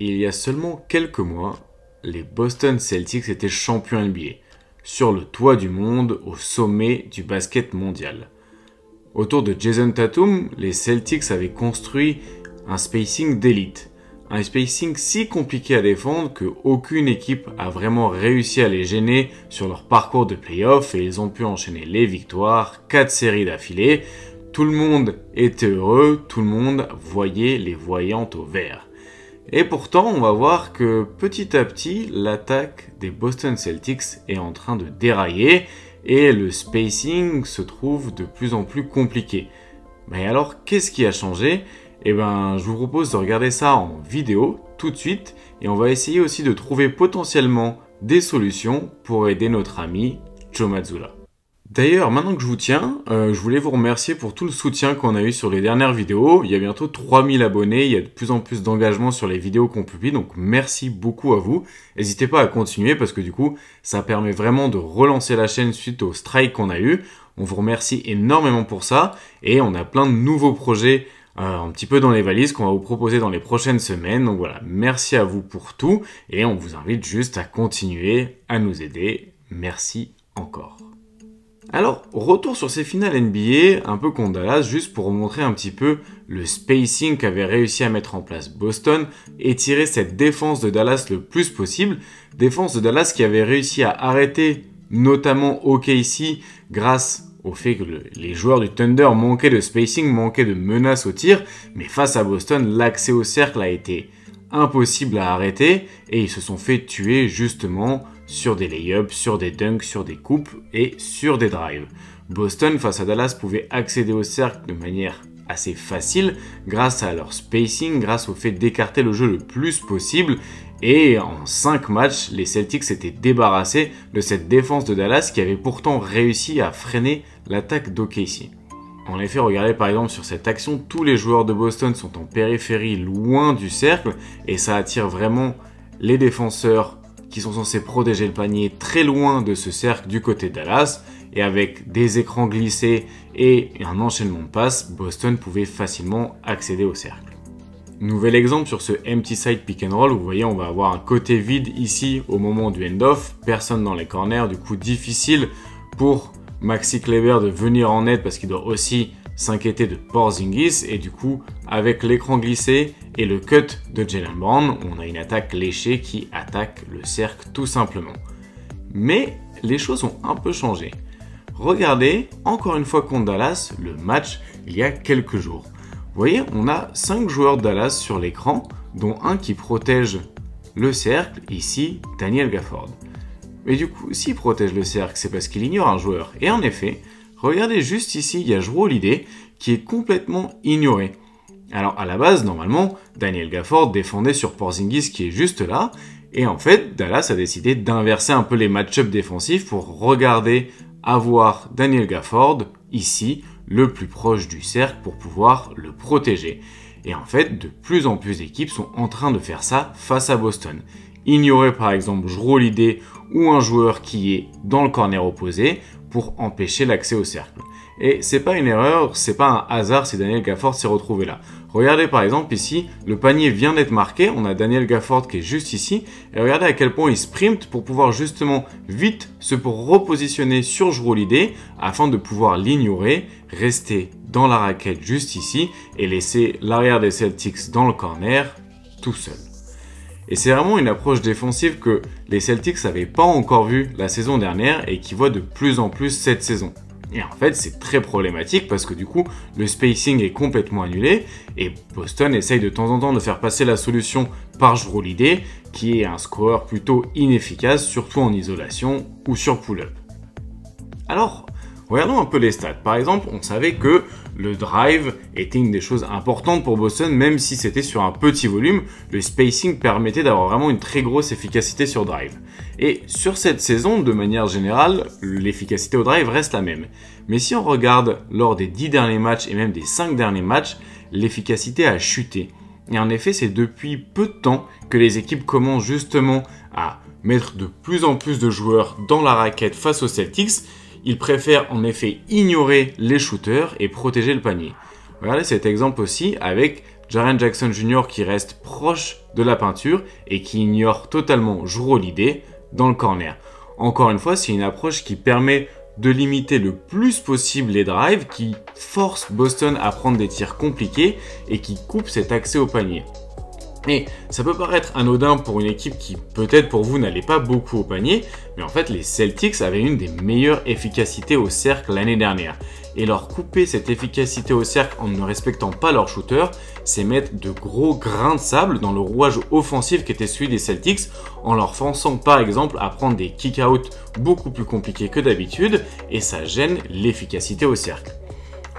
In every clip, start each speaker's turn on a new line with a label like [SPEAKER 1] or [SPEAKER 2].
[SPEAKER 1] Il y a seulement quelques mois, les Boston Celtics étaient champions NBA, sur le toit du monde, au sommet du basket mondial. Autour de Jason Tatum, les Celtics avaient construit un spacing d'élite. Un spacing si compliqué à défendre qu'aucune équipe a vraiment réussi à les gêner sur leur parcours de playoff et ils ont pu enchaîner les victoires, 4 séries d'affilée. Tout le monde était heureux, tout le monde voyait les voyantes au vert. Et pourtant, on va voir que petit à petit, l'attaque des Boston Celtics est en train de dérailler et le spacing se trouve de plus en plus compliqué. Mais alors, qu'est-ce qui a changé ? Eh ben, je vous propose de regarder ça en vidéo tout de suite et on va essayer aussi de trouver potentiellement des solutions pour aider notre ami Joe Mazzulla. D'ailleurs, maintenant que je vous tiens, je voulais vous remercier pour tout le soutien qu'on a eu sur les dernières vidéos. Il y a bientôt 3000 abonnés, il y a de plus en plus d'engagement sur les vidéos qu'on publie, donc merci beaucoup à vous. N'hésitez pas à continuer parce que du coup, ça permet vraiment de relancer la chaîne suite au strike qu'on a eu. On vous remercie énormément pour ça et on a plein de nouveaux projets un petit peu dans les valises qu'on va vous proposer dans les prochaines semaines. Donc voilà, merci à vous pour tout et on vous invite juste à continuer à nous aider. Merci encore. Alors, retour sur ces finales NBA, un peu contre Dallas, juste pour vous montrer un petit peu le spacing qu'avait réussi à mettre en place Boston et tirer cette défense de Dallas le plus possible. Défense de Dallas qui avait réussi à arrêter notamment OKC grâce au fait que les joueurs du Thunder manquaient de spacing, manquaient de menaces au tir, mais face à Boston, l'accès au cercle a été impossible à arrêter et ils se sont fait tuer justement sur des lay-ups, sur des dunks, sur des coupes et sur des drives. Boston face à Dallas pouvait accéder au cercle de manière assez facile grâce à leur spacing, grâce au fait d'écarter le jeu le plus possible. Et en 5 matchs, les Celtics s'étaient débarrassés de cette défense de Dallas qui avait pourtant réussi à freiner l'attaque d'OKC. En effet, regardez par exemple sur cette action, tous les joueurs de Boston sont en périphérie loin du cercle et ça attire vraiment les défenseurs qui sont censés protéger le panier très loin de ce cercle du côté de Dallas. Et avec des écrans glissés et un enchaînement de passes, Boston pouvait facilement accéder au cercle. Nouvel exemple sur ce empty side pick and roll, vous voyez on va avoir un côté vide ici au moment du end-off, personne dans les corners, du coup difficile pour Maxi Kleber de venir en aide parce qu'il doit aussi s'inquiéter de Porzingis et du coup avec l'écran glissé et le cut de Jaylen Brown, on a une attaque léchée qui attaque le cercle tout simplement. Mais les choses ont un peu changé. Regardez, encore une fois contre Dallas, le match il y a quelques jours. Vous voyez, on a 5 joueurs de Dallas sur l'écran, dont un qui protège le cercle, ici Daniel Gafford. Mais du coup, s'il protège le cercle, c'est parce qu'il ignore un joueur. Et en effet, regardez juste ici, il y a Jrue Holiday qui est complètement ignoré. Alors à la base, normalement, Daniel Gafford défendait sur Porzingis qui est juste là. Et en fait, Dallas a décidé d'inverser un peu les match-ups défensifs pour regarder avoir Daniel Gafford ici, le plus proche du cercle pour pouvoir le protéger. Et en fait, de plus en plus d'équipes sont en train de faire ça face à Boston. Ignorer par exemple Jrue Holiday ou un joueur qui est dans le corner opposé pour empêcher l'accès au cercle. Et c'est pas une erreur, c'est pas un hasard si Daniel Gafford s'est retrouvé là. Regardez par exemple ici, le panier vient d'être marqué, on a Daniel Gafford qui est juste ici, et regardez à quel point il sprint pour pouvoir justement vite se repositionner sur Jrue Holiday afin de pouvoir l'ignorer, rester dans la raquette juste ici et laisser l'arrière des Celtics dans le corner tout seul. Et c'est vraiment une approche défensive que les Celtics n'avaient pas encore vue la saison dernière et qui voient de plus en plus cette saison. Et en fait, c'est très problématique parce que du coup, le spacing est complètement annulé et Boston essaye de temps en temps de faire passer la solution par Jrue Holiday, qui est un scoreur plutôt inefficace, surtout en isolation ou sur pull-up. Alors, regardons un peu les stats. Par exemple, on savait que le drive était une des choses importantes pour Boston, même si c'était sur un petit volume. Le spacing permettait d'avoir vraiment une très grosse efficacité sur drive. Et sur cette saison, de manière générale, l'efficacité au drive reste la même. Mais si on regarde lors des 10 derniers matchs et même des 5 derniers matchs, l'efficacité a chuté. Et en effet, c'est depuis peu de temps que les équipes commencent justement à mettre de plus en plus de joueurs dans la raquette face aux Celtics. Ils préfèrent en effet ignorer les shooters et protéger le panier. Regardez cet exemple aussi avec Jaren Jackson Jr. qui reste proche de la peinture et qui ignore totalement Jrue Holiday dans le corner. Encore une fois, c'est une approche qui permet de limiter le plus possible les drives, qui force Boston à prendre des tirs compliqués et qui coupe cet accès au panier. Et ça peut paraître anodin pour une équipe qui, peut-être pour vous, n'allait pas beaucoup au panier, mais en fait, les Celtics avaient une des meilleures efficacités au cercle l'année dernière. Et leur couper cette efficacité au cercle en ne respectant pas leur shooter, c'est mettre de gros grains de sable dans le rouage offensif qui était celui des Celtics, en leur forçant par exemple à prendre des kick-out beaucoup plus compliqués que d'habitude, et ça gêne l'efficacité au cercle.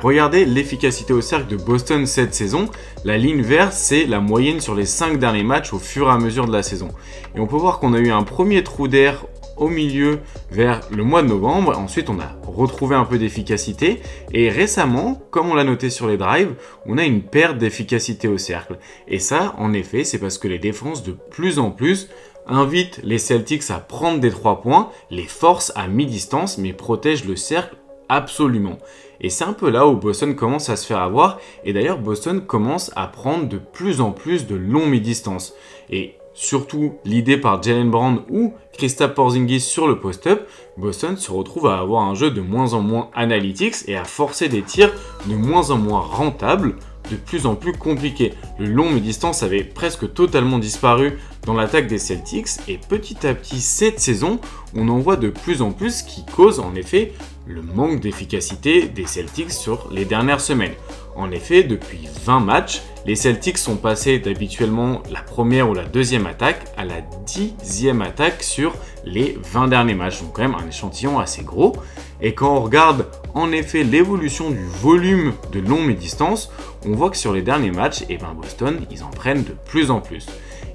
[SPEAKER 1] Regardez l'efficacité au cercle de Boston cette saison. La ligne verte, c'est la moyenne sur les 5 derniers matchs au fur et à mesure de la saison. Et on peut voir qu'on a eu un premier trou d'air au milieu vers le mois de novembre. Ensuite, on a retrouvé un peu d'efficacité. Et récemment, comme on l'a noté sur les drives, on a une perte d'efficacité au cercle. Et ça, en effet, c'est parce que les défenses de plus en plus invitent les Celtics à prendre des 3 points, les forcent à mi-distance, mais protègent le cercle absolument. Et c'est un peu là où Boston commence à se faire avoir. Et d'ailleurs, Boston commence à prendre de plus en plus de longs mi-distance. Et surtout, l'idée par Jaylen Brown ou Kristaps Porzingis sur le post-up, Boston se retrouve à avoir un jeu de moins en moins analytics et à forcer des tirs de moins en moins rentables, de plus en plus compliqués. Le long mi-distance avait presque totalement disparu dans l'attaque des Celtics. Et petit à petit, cette saison, on en voit de plus en plus, ce qui cause en effet le manque d'efficacité des Celtics sur les dernières semaines. En effet, depuis 20 matchs, les Celtics sont passés d'habituellement la première ou la deuxième attaque à la 10e attaque sur les 20 derniers matchs. Donc quand même un échantillon assez gros. Et quand on regarde en effet l'évolution du volume de longue distance, on voit que sur les derniers matchs, Boston, ils en prennent de plus en plus.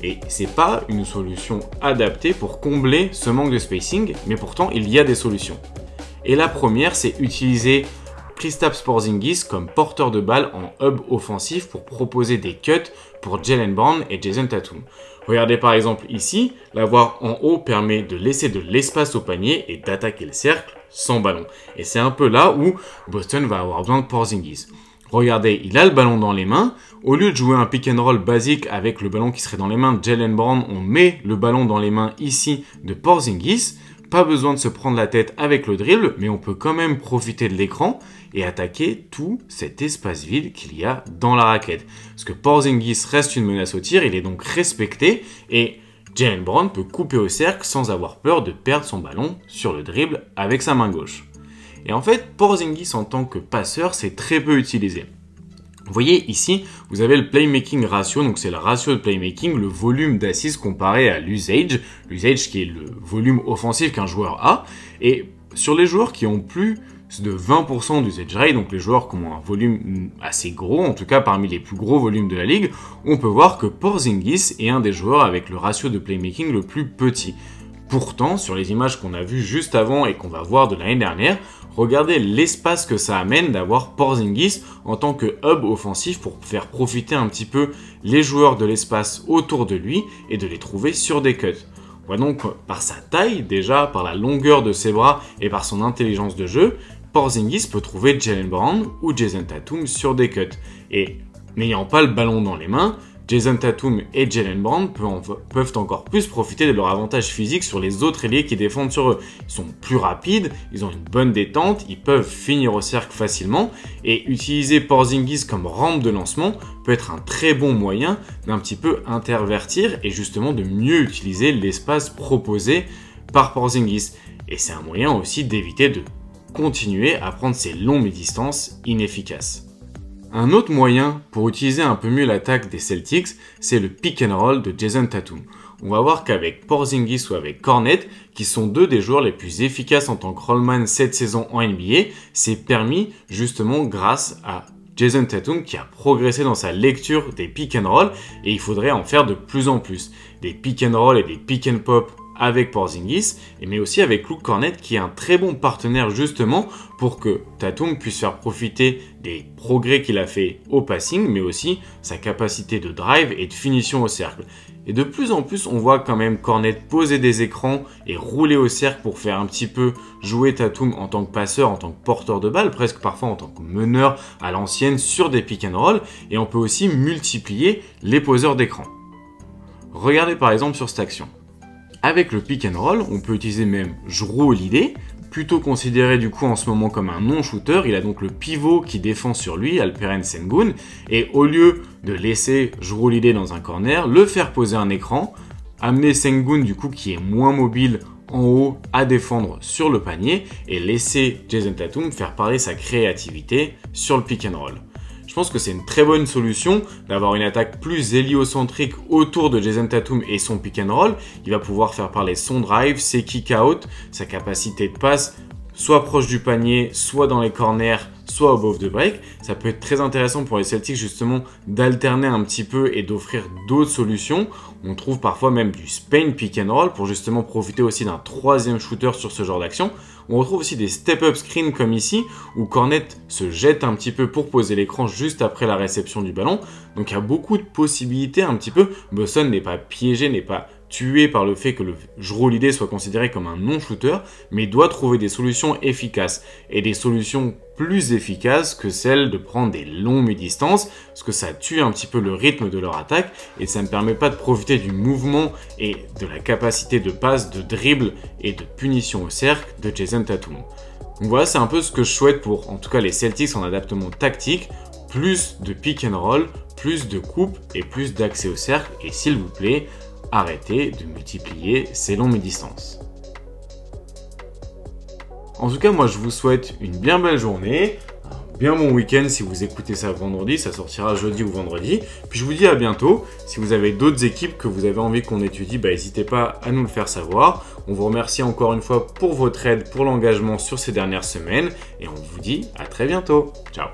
[SPEAKER 1] Et c'est pas une solution adaptée pour combler ce manque de spacing, mais pourtant il y a des solutions. Et la première, c'est utiliser Kristaps Porzingis comme porteur de balle en hub offensif pour proposer des cuts pour Jaylen Brown et Jason Tatum. Regardez par exemple ici, l'avoir en haut permet de laisser de l'espace au panier et d'attaquer le cercle sans ballon. Et c'est un peu là où Boston va avoir besoin de Porzingis. Regardez, il a le ballon dans les mains. Au lieu de jouer un pick and roll basique avec le ballon qui serait dans les mains de Jaylen Brown, on met le ballon dans les mains ici de Porzingis. Pas besoin de se prendre la tête avec le dribble, mais on peut quand même profiter de l'écran et attaquer tout cet espace vide qu'il y a dans la raquette. Parce que Porzingis reste une menace au tir, il est donc respecté et Jaylen Brown peut couper au cercle sans avoir peur de perdre son ballon sur le dribble avec sa main gauche. Et en fait, Porzingis en tant que passeur, c'est très peu utilisé. Vous voyez ici, vous avez le playmaking ratio, donc c'est le ratio de playmaking, le volume d'assises comparé à l'usage qui est le volume offensif qu'un joueur a. Et sur les joueurs qui ont plus de 20% d'usage rate, donc les joueurs qui ont un volume assez gros, en tout cas parmi les plus gros volumes de la ligue, on peut voir que Porzingis est un des joueurs avec le ratio de playmaking le plus petit. Pourtant, sur les images qu'on a vues juste avant et qu'on va voir de l'année dernière, regardez l'espace que ça amène d'avoir Porzingis en tant que hub offensif pour faire profiter un petit peu les joueurs de l'espace autour de lui et de les trouver sur des cuts. On voit donc par sa taille déjà, par la longueur de ses bras et par son intelligence de jeu, Porzingis peut trouver Jaylen Brown ou Jason Tatum sur des cuts. Et n'ayant pas le ballon dans les mains, Jason Tatum et Jaylen Brown peuvent encore plus profiter de leur avantage physique sur les autres ailiers qui défendent sur eux. Ils sont plus rapides, ils ont une bonne détente, ils peuvent finir au cercle facilement et utiliser Porzingis comme rampe de lancement peut être un très bon moyen d'un petit peu intervertir et justement de mieux utiliser l'espace proposé par Porzingis. Et c'est un moyen aussi d'éviter de continuer à prendre ces longues distances inefficaces. Un autre moyen pour utiliser un peu mieux l'attaque des Celtics, c'est le pick and roll de Jason Tatum. On va voir qu'avec Porzingis ou avec Kornet, qui sont deux des joueurs les plus efficaces en tant que rollman cette saison en NBA, c'est permis justement grâce à Jason Tatum qui a progressé dans sa lecture des pick and roll et il faudrait en faire de plus en plus. Des pick and roll et des pick and pop avec Porzingis, mais aussi avec Luke Kornet qui est un très bon partenaire justement pour que Tatum puisse faire profiter des progrès qu'il a fait au passing, mais aussi sa capacité de drive et de finition au cercle. Et de plus en plus, on voit quand même Kornet poser des écrans et rouler au cercle pour faire un petit peu jouer Tatum en tant que passeur, en tant que porteur de balle, presque parfois en tant que meneur à l'ancienne sur des pick and roll. Et on peut aussi multiplier les poseurs d'écran. Regardez par exemple sur cette action. Avec le pick and roll, on peut utiliser même Jrue Holiday, plutôt considéré du coup en ce moment comme un non-shooter. Il a donc le pivot qui défend sur lui, Alperen Sengun, et au lieu de laisser Jrue Holiday dans un corner, le faire poser un écran, amener Sengun du coup qui est moins mobile en haut à défendre sur le panier, et laisser Jason Tatum faire parler sa créativité sur le pick and roll. Je pense que c'est une très bonne solution d'avoir une attaque plus héliocentrique autour de Jason Tatum et son pick and roll. Il va pouvoir faire parler son drive, ses kick-out, sa capacité de passe, soit proche du panier, soit dans les corners, soit above the break. Ça peut être très intéressant pour les Celtics justement d'alterner un petit peu et d'offrir d'autres solutions. On trouve parfois même du Spain pick and roll pour justement profiter aussi d'un troisième shooter sur ce genre d'action. On retrouve aussi des step-up screens comme ici, où Kornet se jette un petit peu pour poser l'écran juste après la réception du ballon. Donc il y a beaucoup de possibilités un petit peu. Boston n'est pas piégé, n'est pas tué par le fait que le Jrue Holiday soit considéré comme un non-shooter, mais doit trouver des solutions efficaces. Et des solutions plus efficaces que celles de prendre des longues distances, parce que ça tue un petit peu le rythme de leur attaque, et ça ne permet pas de profiter du mouvement et de la capacité de passe, de dribble et de punition au cercle de Jason Tatum. Donc voilà, c'est un peu ce que je souhaite pour, en tout cas, les Celtics en adaptement tactique, plus de pick and roll, plus de coupe et plus d'accès au cercle, et s'il vous plaît, arrêtez de multiplier ces longues distances. En tout cas, moi je vous souhaite une bien belle journée, un bien bon week-end si vous écoutez ça vendredi, ça sortira jeudi ou vendredi. Puis je vous dis à bientôt. Si vous avez d'autres équipes que vous avez envie qu'on étudie, n'hésitez pas à nous le faire savoir. On vous remercie encore une fois pour votre aide, pour l'engagement sur ces dernières semaines et on vous dit à très bientôt. Ciao.